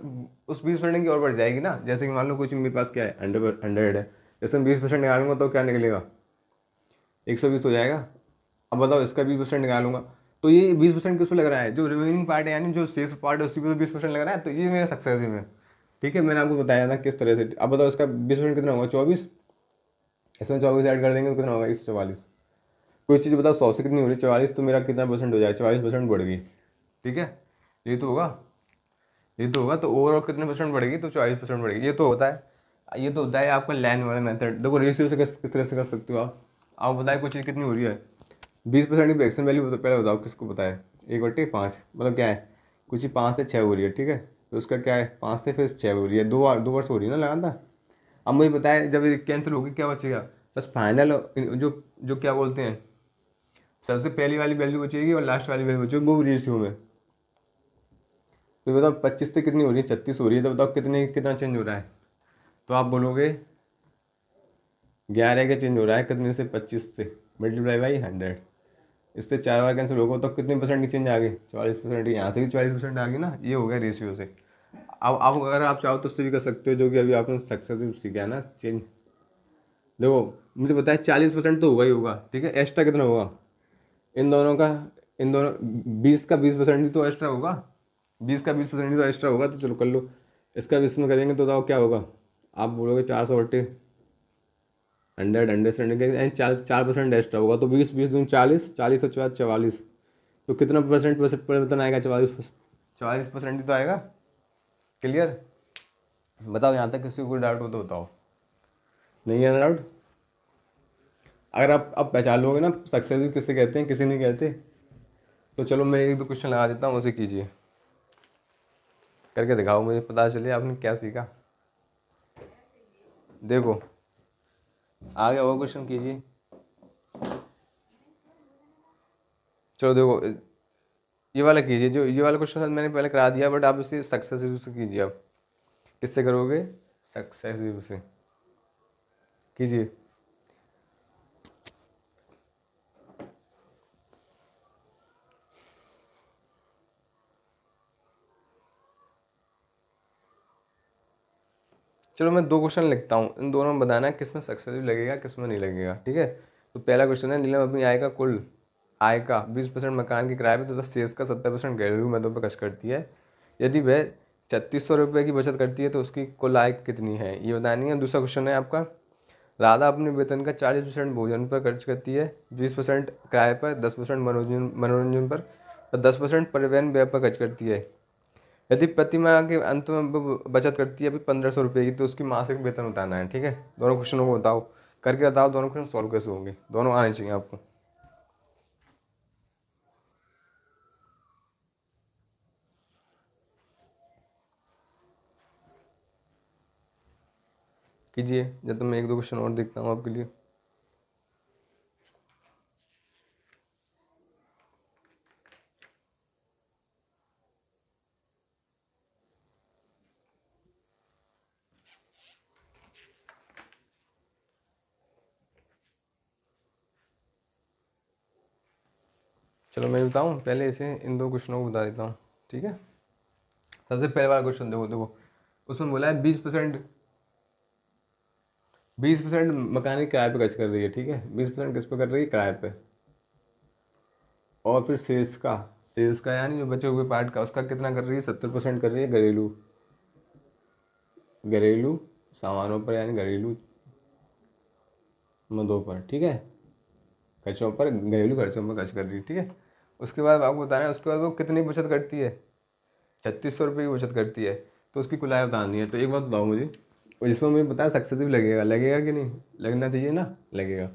उस 20% की और बढ़ जाएगी ना। जैसे कि मान लो कुछ मेरे पास क्या है, 100 है, जैसे मैं 20% निकालूंगा तो क्या निकलेगा, 120 हो जाएगा। अब बताओ इसका 20% निकालूंगा तो ये 20% किस पे लग रहा है, जो रिमेनिंग पार्ट है यानी जो शेष पार्ट है उसी पे 20% लग रहा है, तो ये मेरा सक्सेस है। ठीक है, मैंने आपको बताया था किस तरह से। अब बताओ इसका 20% कितना होगा, 24, इसमें 24 ऐड कर देंगे तो कितना होगा, 144। कोई चीज़ बताओ 100 से कितनी हो रही है, 44, तो मेरा कितना परसेंट हो जाएगा, 44% बढ़ गई। ठीक है, ये तो होगा, ये तो होगा। तो ओवरऑल कितने परसेंट बढ़ेगी, तो 44% बढ़ेगी। ये तो होता है, ये तो होता है आपका लाइन वाला मेथड। देखो रेशियो से किस तरह से कर सकते हो आप बताए कोई चीज़ कितनी हो रही है। 20% की एक्शन वैल्यू पहले बताओ किसको पता है, 1/5, मतलब क्या है, कुछ ही 5 से 6 हो रही है। ठीक है, तो उसका क्या है, 5 से फिर 6 हो रही है, 2 वर्ष हो रही है ना लगातार। अब मुझे पता है जब ये कैंसिल होगी क्या बचेगा, बस फाइनल जो जो क्या बोलते हैं, सबसे पहली वाली वैल्यू बचेगी और लास्ट वाली वैल्यू बचेगी, वो रेशियो में। तो बताओ 25 से कितनी हो रही है, 36 हो रही है, तो बताओ कितना चेंज हो रहा है। तो आप बोलोगे 11 का चेंज हो रहा है, कितने से, 25 से, मल्टीप्लाई बाई 100। इससे 4 बार कैंसिल होगा तो कितने परसेंट की चेंज आ गई, 44%। यहाँ से भी 44% आ गई ना, ये हो गया रेशियो से। अब अगर आप चाहो तो उससे भी कर सकते हो, जो कि अभी आपने सक्सेसफुल सीखा है ना चेंज। देखो मुझे पता है 40% तो होगा ही होगा। ठीक है, एक्स्ट्रा कितना होगा इन दोनों का, इन दोनों 20 का 20% ही तो एक्स्ट्रा होगा, 20 का 20% ही तो एक्स्ट्रा होगा। तो चलो कर लो, इसका 20 में करेंगे तो बताओ क्या होगा। आप बोलोगे 400/100, 100 4% एक्स्ट्रा होगा, तो 20 20 दूनी 40, 40 और 44, तो कितना परसेंट परिवर्तन आएगा, 44% ही तो आएगा। क्लियर, बताओ यहाँ तक किसी को कोई डाउट हो तो बताओ, नहीं है ना डाउट। अगर आप पहचान लोगे ना सक्सेस किसे कहते हैं किसे नहीं कहते, तो चलो मैं 1-2 क्वेश्चन लगा देता हूँ, उसे कीजिए, करके दिखाओ, मुझे पता चले आपने क्या सीखा। देखो आ गया वो क्वेश्चन, कीजिए। चलो देखो ये वाला कीजिए, जो ये वाला क्वेश्चन मैंने पहले करा दिया, बट आप इसे सक्सेसिव से कीजिए। आप किससे करोगे, सक्सेसिव से कीजिए। चलो मैं 2 क्वेश्चन लिखता हूँ, इन दोनों में बताना है किस में सक्सेसिव लगेगा किस में नहीं लगेगा। ठीक है, तो पहला क्वेश्चन है, नीलम अपनी आय का कुल आय का 20% मकान के किराए पर तथा शेष का 70% घरेलू मदों पर खर्च करती है। यदि वह 3600 रुपये की बचत करती है तो उसकी कुल आय कितनी है, ये बतानी है। दूसरा क्वेश्चन है आपका, राधा अपने वेतन का 40% भोजन पर खर्च करती है, 20% किराए पर, 10% मनोरंजन पर और 10% परिवहन व्यय पर खर्च करती है। यदि प्रति माह के अंत में बचत करती है अभी 1500 रुपये की, तो उसकी मासिक वेतन बताना है। ठीक है, दोनों क्वेश्चनों को बताओ, करके बताओ दोनों क्वेश्चन सॉल्व कैसे होंगे, दोनों आने चाहिए आपको। कीजिए, जब तक मैं 1-2 क्वेश्चन और देखता हूँ आपके लिए। चलो मैं बताऊँ पहले, इसे इन 2 क्वेश्चनों को बता देता हूँ। ठीक है, सबसे पहले वाला क्वेश्चन देखो देखो, उसमें बोला है 20% 20% मकान के किराए पे खर्च कर रही है। ठीक है, 20% किस पे कर रही है, किराए पे। और फिर सेल्स का यानी जो बचे हुए पार्ट का, उसका कितना कर रही है, 70% कर रही है घरेलू घरेलू सामानों पर यानी घरेलू मदों पर। ठीक है, खर्चों पर, घरेलू खर्चों पर खर्च कर रही है। ठीक है, उसके बाद आपको बताना है उसके बाद वो कितनी बचत करती है, 3600 रुपये की बचत करती है, तो उसकी कुल आय बतानी है। तो एक बात बताओ मुझे, और जिसमें मुझे पता है सक्सेसिव लगेगा कि नहीं, लगना चाहिए ना, लगेगा।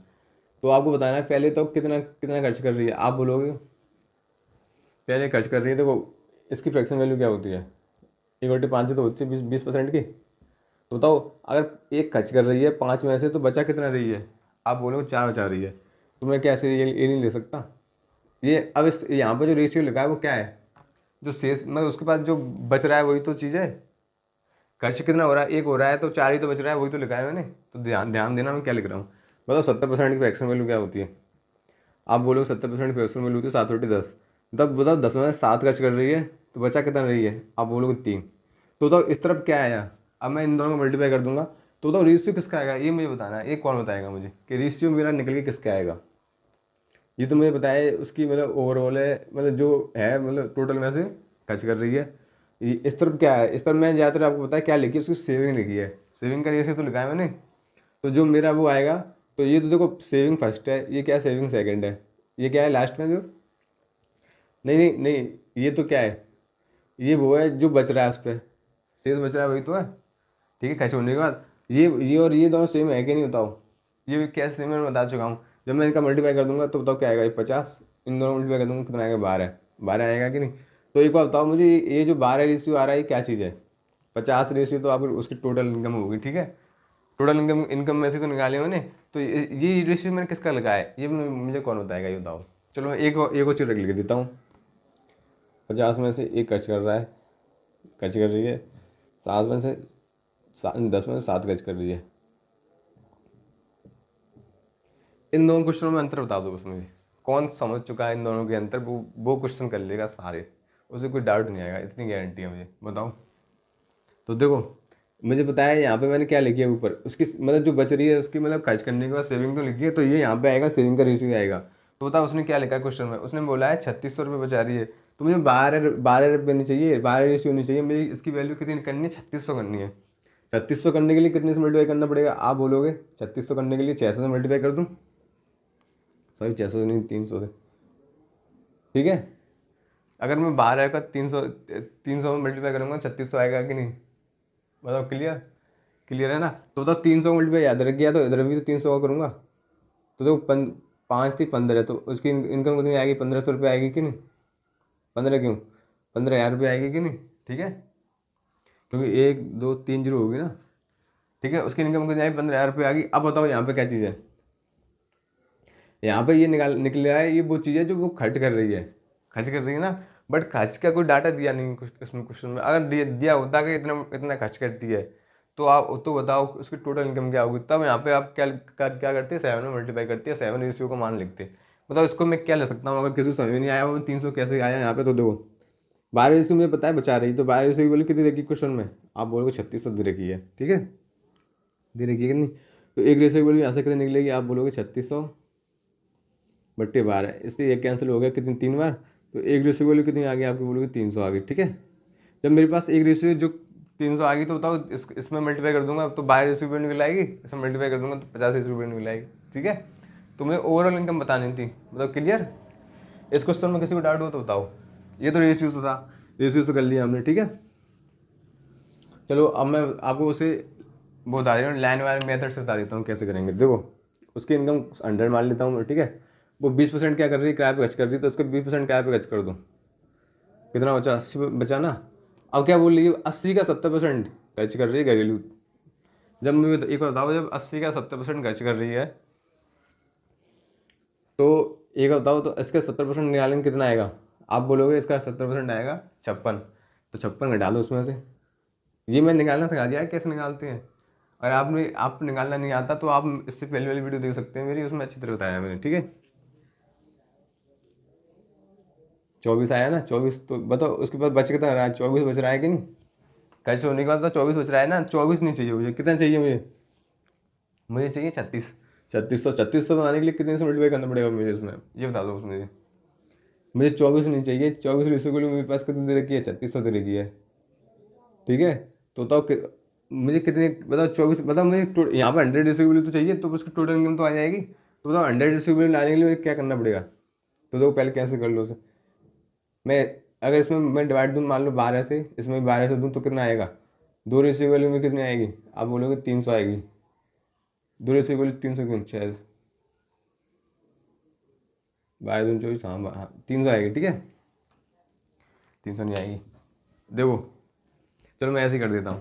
तो आपको बताना है पहले तो कितना कितना खर्च कर रही है। आप बोलोगे पहले खर्च कर रही है, देखो इसकी फ्रैक्शन वैल्यू क्या होती है, 1/5 तो होती है 20% की। तो बताओ अगर एक खर्च कर रही है 5 में से, तो बचा कितना रही है, आप बोलो 4 बचा रही है, तो मैं क्या ऐसे ये नहीं ले सकता। ये अब इस यहाँ पर जो रेशियो लिखा है वो क्या है, जो शेष मतलब उसके पास जो बच रहा है वही तो चीज़ है। खर्च कितना हो रहा है, एक हो रहा है, तो 4 ही तो बच रहा है, वही तो लिखा है मैंने। तो ध्यान ध्यान देना मैं क्या लिख रहा हूँ। बताओ 70% की फ्रैक्शन वैल्यू क्या होती है, आप बोलो 70% की फ्रैक्शन वैल्यू होती है 7/10। तब बताओ 10 में से 7 खर्च कर रही है, तो बचा कितना रही है, आप बोलोगे 3। तो बताओ इस तरफ क्या आया, अब मैं इन दोनों को मल्टीप्लाई कर दूंगा, तो बताओ रेशियो किसका आएगा, ये मुझे बताना है। ये कौन बताएगा मुझे कि रेशियो मेरा निकल के किसका आएगा। ये तो मुझे बताया उसकी मतलब ओवरऑल है, मतलब जो है मतलब टोटल में से खर्च कर रही है। इस तरफ क्या है, इस तरफ मैं ज़्यादातर आपको पता है क्या लिखी है, उसकी सेविंग लिखी है। सेविंग का रेशियो तो लिखा है मैंने। तो जो मेरा वो आएगा, तो ये तो देखो सेविंग फर्स्ट है, ये क्या है सेविंग सेकंड है, ये क्या है लास्ट में जो, नहीं नहीं नहीं, ये तो क्या है, ये वो है जो बच रहा है उस पर शेष बच रहा है वही तो है। ठीक है, खर्च होने के बाद ये और ये दोनों सेम है कि नहीं बताओ। ये क्या सेम है मैं बता चुका हूँ। जब मैं इनका मल्टीप्लाई कर दूंगा तो बताओ क्या आएगा, ये 50, इन दोनों मल्टीप्लाई कर दूंगा कितना आएगा, 12। 12 आएगा कि नहीं। तो एक बार बताओ मुझे, ये जो 12 रेशियो आ रहा है ये क्या चीज़ है। 50 रेशियो तो आपकी उसकी टोटल इनकम होगी, ठीक है। टोटल इनकम इनकम में से तो निकाले मैंने। तो ये रेशियो मैंने किसका लगाया है, ये मुझे कौन बताएगा ये बताओ। चलो मैं एक और चीज़ लिख देता हूँ। 50 में से एक खर्च कर रहा है, खर्च कर रही है, 7 में से 10 में से 7 खर्च कर रही है। इन दोनों क्वेश्चनों में अंतर बता दो बस मुझे, कौन समझ चुका है इन दोनों के अंतर, वो क्वेश्चन कर लेगा सारे, उसे कोई डाउट नहीं आएगा, इतनी गारंटी है मुझे, बताओ। तो देखो मुझे बताया यहाँ पे मैंने क्या लिखी है ऊपर, उसकी मतलब जो बच रही है उसकी मतलब खर्च करने के बाद सेविंग तो लिखी है, तो ये यहाँ पे आएगा सेविंग का रेशियो आएगा। तो बताओ उसने क्या लिखा है क्वेश्चन में, उसने बोला है 3600 रुपये बचा रही है, तो मुझे 12 रुपये नहीं चाहिए, 12 रेशियो नहीं चाहिए, मुझे इसकी वैल्यू कितनी करनी है, 3600 करनी है। 3600 करने के लिए कितने से मल्टीप्लाई करना पड़ेगा, आप बोलोगे 3600 करने के लिए 600 से मल्टीप्लाई कर दूँ, सॉरी 600 से नहीं 300 से, ठीक है। अगर मैं 12 का 300 में मल्टीप्लाई करूँगा 3600 आएगा कि नहीं, बताओ। क्लियर, क्लियर है ना। तो बताओ 300 मल्टीप्लाई याद रख गया, तो इधर भी तो 300 का करूँगा। तो देखो 5 थी 15, तो उसकी इनकम कितनी आएगी, 1500 रुपये आएगी कि नहीं। 15 क्यों, 15,000 रुपये आएगी कि नहीं, ठीक है। क्योंकि 1 2 3 जीरो होगी ना, ठीक है। उसकी इनकम कितनी आएगी, 15,000 रुपये आएगी। अब बताओ यहाँ पे क्या चीज़ है, यहाँ पे ये निकल रहा है, ये वो चीज़ है जो वो खर्च कर रही है, खर्च कर रही है ना। बट खर्च का कोई डाटा दिया नहीं कुछ इसमें क्वेश्चन में। अगर दिया होता कि इतना इतना खर्च करती है, तो आप तो बताओ उसकी टोटल इनकम क्या होगी, तब यहाँ पे आप क्या करते हैं, 7 में मल्टीप्लाई करते हैं, 7 रेशियो को मान लिखते हैं। बताओ इसको मैं क्या ले सकता हूँ, अगर किसी को समझ में नहीं आया वो 300 कैसे आया यहाँ पे। तो देखो 12 रेशियो मुझे पता है बचा रही, तो 12 रेशियो की वैल्यू कितनी देखी क्वेश्चन में, आप बोलोगे 3600 दे रखी है, ठीक है, दे रखी है कि नहीं। तो एक रेशियो की वैल्यू यहाँ से कितनी निकलेगी, आप बोलोगे 3600/12, इसलिए ये कैंसिल हो गया कितनी 3 बार। तो एक रेशियो वैल्यू कितनी आ गई आपकी, बोलोगे 300 आ गई, ठीक है। जब मेरे पास एक रेशियो जो 300 आ गई, तो बताओ इसमें मल्टीप्लाई कर दूंगा तो 12 रेशियो निकल आएगी, इसमें मल्टीप्लाई कर दूंगा तो 50 रेशियो निकल आएगी, ठीक है। तो मुझे ओवरऑल इनकम बतानी थी, बताओ। क्लियर, इस क्वेश्चन में किसी को डाउट हो तो बताओ। ये तो रेशियो तो था, रेशियो तो कर लिया हमने, ठीक है। चलो अब मैं आपको उसे वो बता रहा हूँ, लाइन वाले मेथड से बता देता हूँ कैसे करेंगे। देखो उसकी इनकम 100 मान लेता हूँ, ठीक है। वो 20% क्या कर रही है, किराए पे खर्च कर रही है, तो उसके 20% किराए पे खर्च कर दो, कितना बचा, 80 बचा ना। अब क्या बोल रही है, 80 का 70% खर्च कर रही है घरेलू। जब मुझे एक बार बताओ, जब 80 का 70% खर्च कर रही है, तो एक बार बताओ तो इसका 70% निकालेंगे कितना आएगा, आप बोलोगे इसका 70% आएगा 56। तो 56 घटा दो उसमें से। ये मैं निकालना सिखा दिया है कैसे निकालते हैं। अगर आप निकालना नहीं आता तो आप इससे पहले वाली वीडियो देख सकते हैं मेरी, उसमें अच्छी तरह बताया है मैंने, ठीक है। 24 आया ना, 24, तो बताओ उसके बाद बच कितना रहा है, 24 बच रहा है कि नहीं। खर्च होने के बाद तो 24 बच रहा है ना, 24 नहीं चाहिए मुझे, कितना चाहिए मुझे, मुझे चाहिए 36। 3600 बनाने के लिए कितने से मल्टीप्लाई करना पड़ेगा मुझे इसमें, ये बता दो मुझे 24 नहीं चाहिए, 24 रेशियो के लिए मेरे पास कितनी दे रखी है, 3600 दे रखी है, ठीक है। तो बताओ मुझे कितने, बताओ 24, बताओ मुझे यहाँ पर 100 रेशियो के लिए तो चाहिए, तो उसकी टोटल इनकम तो आ जाएगी। तो बताओ 100 रेशियो के लिए लाने के लिए क्या करना पड़ेगा, तो देखो पहले कैसे कर लो उसे। मैं अगर इसमें मैं डिवाइड दूँ मान लो 12 से, इसमें भी 12 से दूँ तो कितना आएगा, 2 रेशियो वैल्यू में कितनी आएगी, आप बोलोगे 300 आएगी। 2 रेशियो वैल्यू 300 क्यों, 6 12 दून 24, हाँ 300 आएगी, ठीक है। 300 नहीं आएगी। देखो चलो मैं ऐसे ही कर देता हूँ।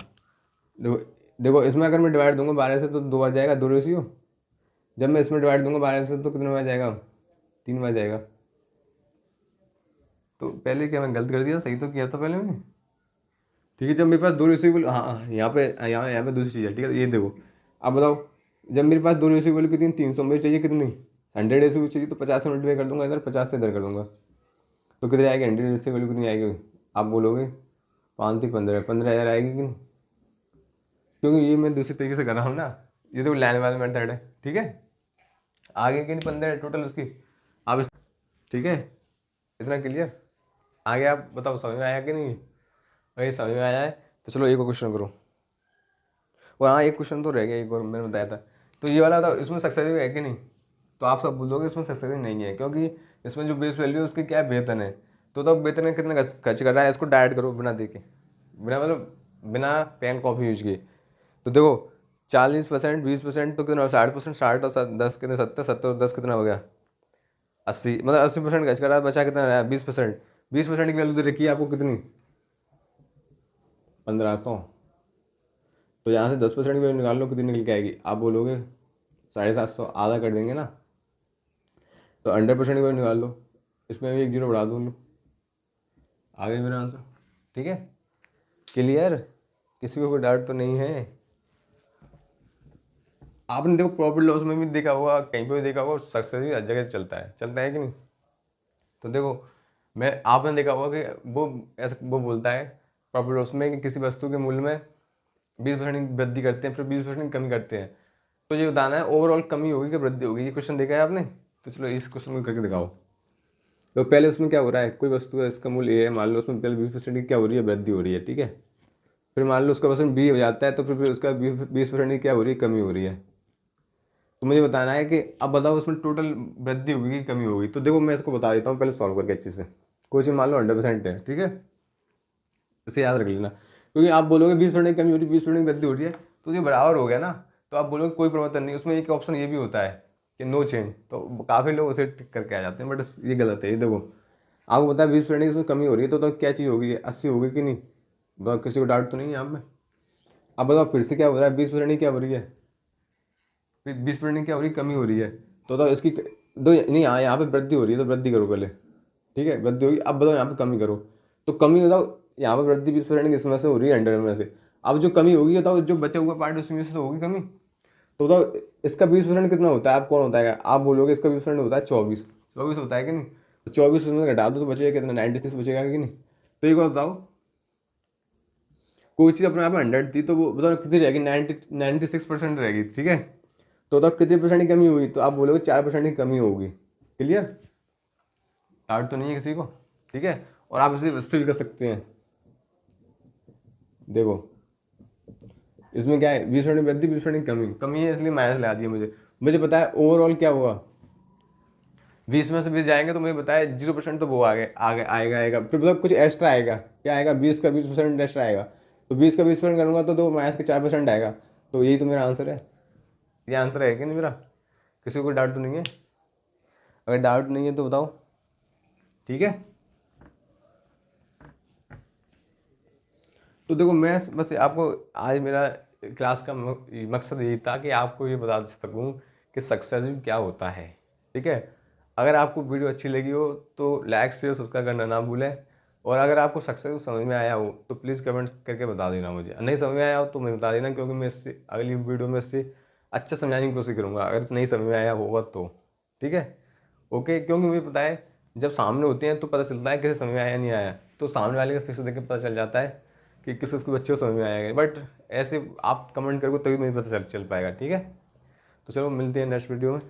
देखो देखो इसमें अगर मैं डिवाइड दूंगा 12 से तो 2 बार जाएगा, 2 रेशियो। जब मैं इसमें डिवाइड दूंगा 12 से तो कितने बार जाएगा, 3 बार जाएगा। तो पहले क्या मैं गलत कर दिया, सही तो किया था पहले मैंने। ठीक है, जब मेरे पास 2 रेशियो बोल, हाँ यहाँ पे यहाँ पे दूसरी चीज़ है। ठीक है, ये देखो अब बताओ, जब मेरे पास 2 रेशियो बोल कितनी, 300 मुझे चाहिए कितनी, 100 रेशियो चाहिए, तो 50 से मल्टीप्लाई कर दूंगा इधर, 50 से इधर कर दूंगा, तो कितनी आएगी, 100 रेशियो वैल्यू कितनी आएगी, आप बोलोगे 5 से 15 आएगी कि नहीं, क्योंकि ये मैं दूसरी तरीके से कर रहा हूँ ना, ये तो लाइन वाला मेथड है। ठीक है, आगे कि नहीं 15 टोटल उसकी, आप ठीक है, इतना क्लियर आगे। आप बताओ समझ में आया कि नहीं, भाई समझ में आया है तो चलो एक और क्वेश्चन करो। और हाँ एक क्वेश्चन तो रह गया, एक और मैंने बताया था, तो ये वाला था, इसमें सक्सेसिव है कि नहीं, तो आप सब बोलोगे इसमें सक्सेसिव नहीं है, क्योंकि इसमें जो बेस वैल्यू है उसकी क्या है, वेतन है। तो तब वेतन में कितना खर्च कर रहा है, इसको डायरेक्ट करो बिना देखे, बिना मतलब बिना पेन कॉपी यूज किए। तो देखो 40%, 20% तो कितना, 60%, 60 और 10 कितने, 70, 70 और 10 कितना हो गया, 80, मतलब 80% खर्च कर रहा है, बचा कितना रहा है, 20%। 20% की वैल्यू दे रखी है आपको कितनी, 1500। तो यहाँ से 10% की वैल्यू निकाल लो, कितनी निकल के आएगी, आप बोलोगे 750, आधा कर देंगे ना, तो 100% की वैल्यू निकाल लो, इसमें भी एक जीरो बढ़ा दो लो, आ गई मेरा आंसर। ठीक है, क्लियर, किसी को कोई डाउट तो नहीं है। आपने देखो प्रॉफिट लॉस में भी देखा होगा, कहीं पे भी देखा होगा, सक्सेस भी हर जगह चलता है कि नहीं। तो देखो मैं, आपने देखा होगा कि वो ऐसा वो बोलता है प्रॉफिट लॉस में कि किसी वस्तु के मूल्य में 20% की वृद्धि करते हैं, फिर 20% की कमी करते हैं। तो ये बताना है ओवरऑल कमी होगी कि वृद्धि होगी, ये क्वेश्चन देखा है आपने। तो चलो इस क्वेश्चन को करके दिखाओ। तो पहले उसमें क्या हो रहा है, कोई वस्तु है, इसका मूल्य ए है, मान लो उसमें पहले 20% की क्या हो रही है, वृद्धि हो रही है। ठीक है, फिर मान लो उसका परसेंट बी हो जाता है, तो फिर उसका 20% की क्या हो रही है, कमी हो रही है। तो मुझे बताना है कि अब बताओ उसमें टोटल वृद्धि होगी कि कमी होगी। तो देखो मैं इसको बता देता हूँ पहले सॉल्व करके अच्छे से। कोई चीज़ मान लो 100% है, ठीक है, इसे याद रख लेना, क्योंकि आप बोलोगे 20% की कमी हो रही है, 20% की वृद्धि हो रही है, तो ये बराबर हो गया ना। तो आप बोलोगे कोई परिवर्तन नहीं, उसमें एक ऑप्शन ये भी होता है कि नो चेंज, तो काफ़ी लोग उसे टिक करके आ जाते हैं, बट ये गलत है। ये देखो आपको पता है 20% इसमें कमी हो रही है, तो क्या चीज़ होगी, 80 होगी कि नहीं, बताओ, किसी को डाउट तो नहीं है यहाँ पे। अब बताओ फिर से क्या हो रहा है, 20% की क्या हो रही है, 20% की क्या हो रही है, कमी हो रही है। तो इसकी दो नहीं, यहाँ पे वृद्धि हो रही है, तो वृद्धि करो पहले। ठीक है, वृद्धि होगी। अब बताओ यहाँ पे कमी करो, तो कमी बताओ, यहाँ पे वृद्धि 20% की इसमें से हो रही है, 100 में से। अब जो कमी होगी बताओ, जो बचा हुआ पार्ट उसमें से तो होगी कमी। तो बताओ इसका 20% कितना होता है, आप कौन होता है, आप बोलोगे इसका 20% होता है 24 होता है कि नहीं। तो 24 उसमें घटा दो तो बचेगा कितना, 96 बचेगा कि नहीं। तो एक बार बताओ, कोई चीज़ अपने आप में 100 थी, तो वो बताओ कितनी रहेगी, 96% रहेगी। ठीक है, तो बताओ कितनी परसेंट की कमी हुई, तो आप बोलोगे 4% की कमी होगी। क्लियर, डाउट तो नहीं है किसी को। ठीक है, और आप इसे इससे भी कर सकते हैं। देखो इसमें क्या है, 20% वृद्धि, 20% की कमी है, इसलिए माइनस लगा दिया। मुझे पता है ओवरऑल क्या हुआ, 20 में से 20 जाएंगे, तो मुझे बताया 0% तो वो आएगा। फिर मतलब कुछ एक्स्ट्रा आएगा, क्या आएगा, 20 का 20% एक्स्ट्रा आएगा। तो 20 का 20% करूँगा तो माइनस के 4% आएगा। तो यही तो मेरा आंसर है, ये आंसर है कि नहीं मेरा, किसी को डाउट तो नहीं है। अगर डाउट नहीं है तो बताओ। ठीक है, तो देखो मैं बस आपको आज मेरा क्लास का मकसद यही था कि आपको ये बता सकूं कि सक्सेस क्या होता है। ठीक है, अगर आपको वीडियो अच्छी लगी हो तो लाइक शेयर सब्सक्राइब करना ना भूलें, और अगर आपको सक्सेस समझ में आया हो तो प्लीज़ कमेंट करके बता देना मुझे, नहीं समझ में आया हो तो मैं बता देना, क्योंकि मैं इससे अगली वीडियो में इससे अच्छा समझाने की कोशिश करूँगा अगर नहीं समझ में आया होगा तो। ठीक है, ओके, क्योंकि मुझे पता है जब सामने होते हैं तो पता चलता है किसे समझ में आया नहीं आया, तो सामने वाले का फिक्स देख के पता चल जाता है कि किस किसके बच्चे को समझ में आएगा। बट ऐसे आप कमेंट करोगे तभी मुझे पता चल पाएगा। ठीक है, तो चलो मिलते हैं नेक्स्ट वीडियो में।